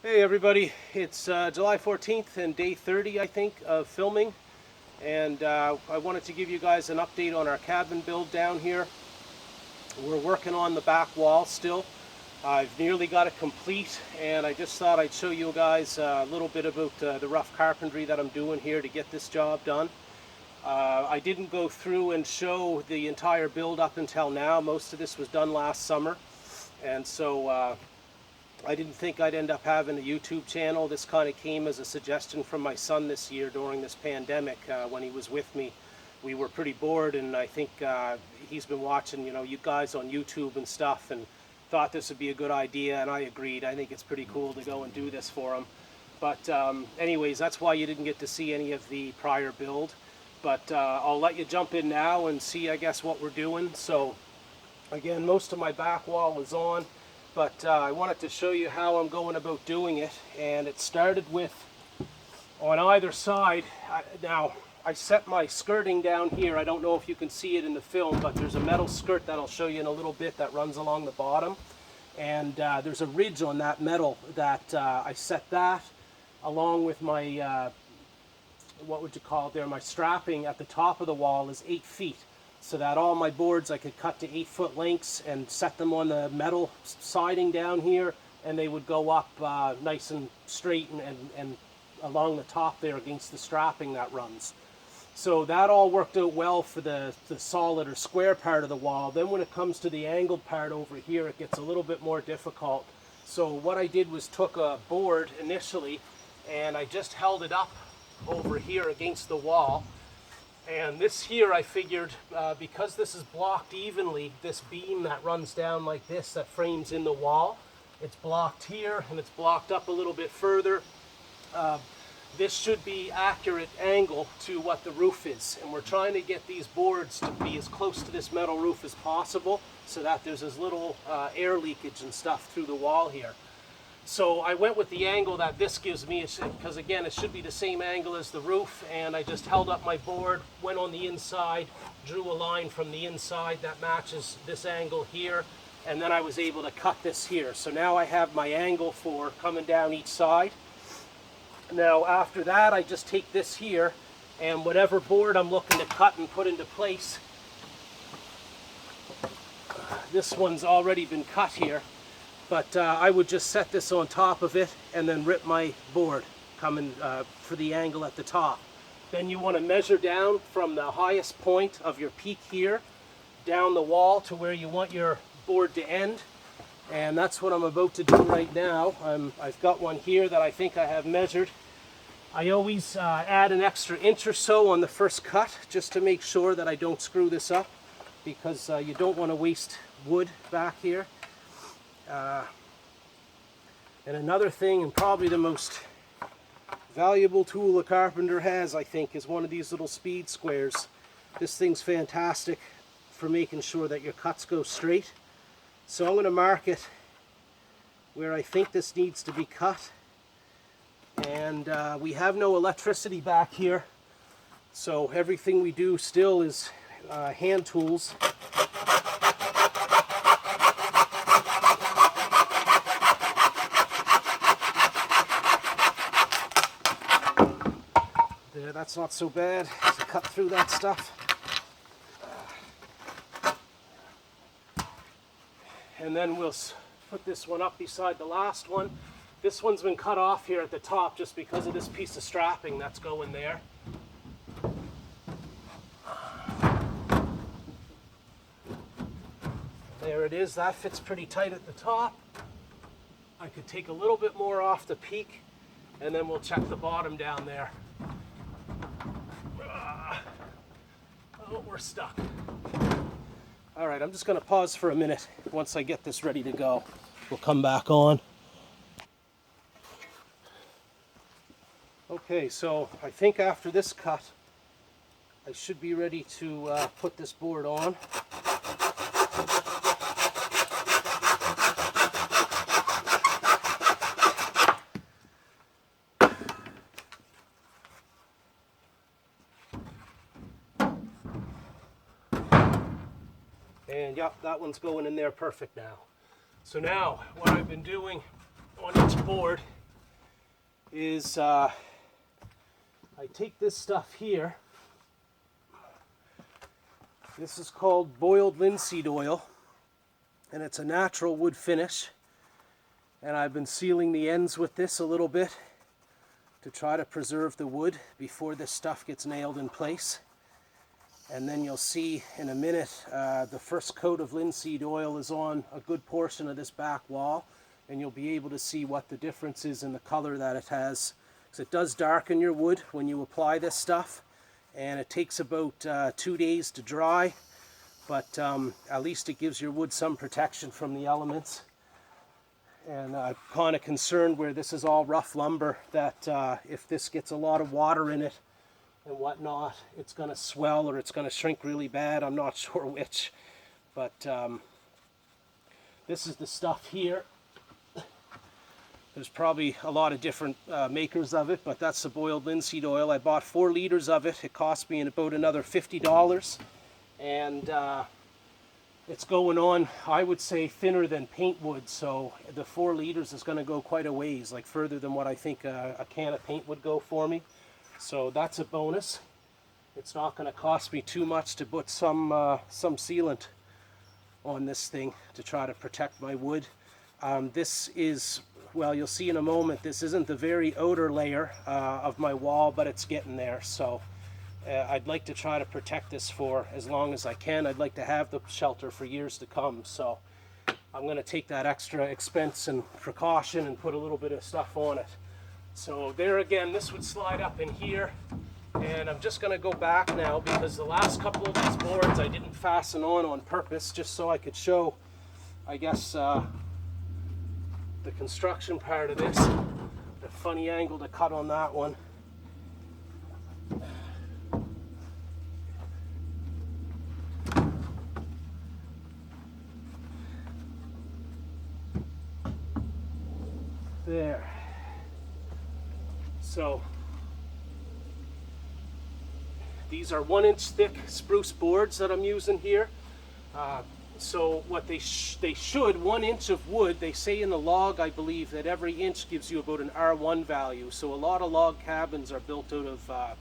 Hey everybody, it's July 14th and day 30 I think of filming, and I wanted to give you guys an update on our cabin build down here. We're working on the back wall still. I've nearly got it complete, and I just thought I'd show you guys a little bit about the rough carpentry that I'm doing here to get this job done. I didn't go through and show the entire build up until now. Most of this was done last summer, and so I didn't think I'd end up having a YouTube channel. This kind of came as a suggestion from my son this year during this pandemic. When he was with me, we were pretty bored, and I think he's been watching, you guys on YouTube and stuff, and thought this would be a good idea, and I agreed. I think it's pretty cool to go and do this for him. But anyways, that's why you didn't get to see any of the prior build. But I'll let you jump in now and see, I guess, what we're doing. So again, most of my back wall is on. But I wanted to show you how I'm going about doing it, and it started with, on either side, now I set my skirting down here. I don't know if you can see it in the film, but there's a metal skirt that I'll show you in a little bit that runs along the bottom, and there's a ridge on that metal that I set that along with my, what would you call it there, my strapping at the top of the wall is 8 feet. So that all my boards I could cut to 8-foot lengths and set them on the metal siding down here, and they would go up nice and straight and along the top there against the strapping that runs. So that all worked out well for the solid or square part of the wall. Then when it comes to the angled part over here, it gets a little bit more difficult. So what I did was took a board initially, and I just held it up over here against the wall. And this here, I figured, because this is blocked evenly, this beam that runs down like this, that frames in the wall, it's blocked here and it's blocked up a little bit further. This should be accurate angle to what the roof is. And we're trying to get these boards to be as close to this metal roof as possible so that there's as little air leakage and stuff through the wall here. So I went with the angle that this gives me, because again, it should be the same angle as the roof, and I just held up my board, went on the inside, drew a line from the inside that matches this angle here, and then I was able to cut this here. So now I have my angle for coming down each side. Now after that, I just take this here, and whatever board I'm looking to cut and put into place, this one's already been cut here. But I would just set this on top of it and then rip my board coming for the angle at the top. Then you want to measure down from the highest point of your peak here down the wall to where you want your board to end. And that's what I'm about to do right now. I've got one here that I think I have measured. I always add an extra inch or so on the first cut just to make sure that I don't screw this up, because you don't want to waste wood back here. And another thing, and probably the most valuable tool a carpenter has, I think, is one of these little speed squares. This thing's fantastic for making sure that your cuts go straight. So I'm going to mark it where I think this needs to be cut. And we have no electricity back here, so everything we do still is hand tools. There, that's not so bad to cut through that stuff. And then we'll put this one up beside the last one. This one's been cut off here at the top just because of this piece of strapping that's going there. There it is. That fits pretty tight at the top. I could take a little bit more off the peak, and then we'll check the bottom down there. Oh, we're stuck. All right, I'm just going to pause for a minute. Once I get this ready to go, we'll come back on. Okay, so I think after this cut, I should be ready to put this board on. And yep, that one's going in there perfect now. So now, what I've been doing on each board is I take this stuff here. This is called boiled linseed oil, and it's a natural wood finish. And I've been sealing the ends with this a little bit to try to preserve the wood before this stuff gets nailed in place. And then you'll see in a minute the first coat of linseed oil is on a good portion of this back wall, and you'll be able to see what the difference is in the color that it has. Because it does darken your wood when you apply this stuff, and it takes about 2 days to dry, but at least it gives your wood some protection from the elements. And I'm kind of concerned where this is all rough lumber that if this gets a lot of water in it and whatnot, it's going to swell or it's going to shrink really bad. I'm not sure which, but this is the stuff here. There's probably a lot of different makers of it, but that's the boiled linseed oil. I bought 4 liters of it. It cost me about another $50, and it's going on, I would say, thinner than paint would, so the 4 liters is going to go quite a ways, like further than what I think a can of paint would go for me. So that's a bonus. It's not going to cost me too much to put some sealant on this thing to try to protect my wood. This is, well, you'll see in a moment, this isn't the very outer layer of my wall, but it's getting there. So I'd like to try to protect this for as long as I can. I'd like to have the shelter for years to come. So I'm going to take that extra expense and precaution and put a little bit of stuff on it. So there again, this would slide up in here, and I'm just going to go back now because the last couple of these boards I didn't fasten on purpose, just so I could show, I guess, the construction part of this. A funny angle to cut on that one. There. So these are 1-inch thick spruce boards that I'm using here. So what they should, 1 inch of wood, they say in the log, I believe, that every inch gives you about an R1 value. So a lot of log cabins are built out of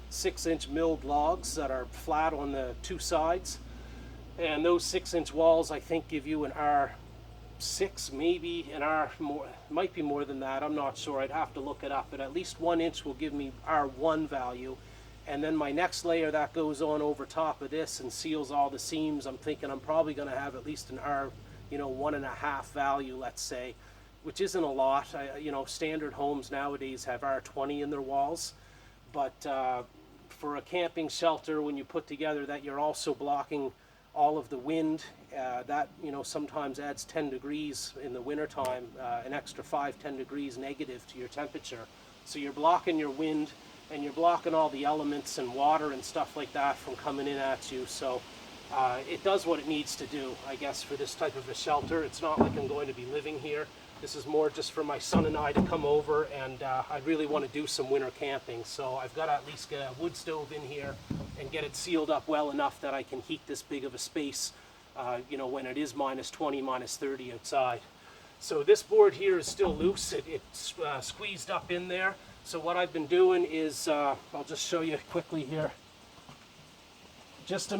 6-inch milled logs that are flat on the 2 sides. And those 6-inch walls, I think, give you an R6, maybe an R more, might be more than that, I'm not sure, I'd have to look it up, but at least 1 inch will give me R1 value. And then my next layer that goes on over top of this and seals all the seams, I'm thinking I'm probably going to have at least an R, 1.5 value, let's say, which isn't a lot. Standard homes nowadays have R20 in their walls, but for a camping shelter, when you put together that you're also blocking all of the wind, that sometimes adds 10 degrees in the wintertime, an extra 5-10 degrees negative to your temperature. So you're blocking your wind, and you're blocking all the elements and water and stuff like that from coming in at you. So it does what it needs to do, I guess, for this type of a shelter. It's not like I'm going to be living here. This is more just for my son and I to come over, and I really want to do some winter camping. So I've got to at least get a wood stove in here and get it sealed up well enough that I can heat this big of a space, when it is -20, -30 outside. So this board here is still loose. It's squeezed up in there. So what I've been doing is, I'll just show you quickly here, just to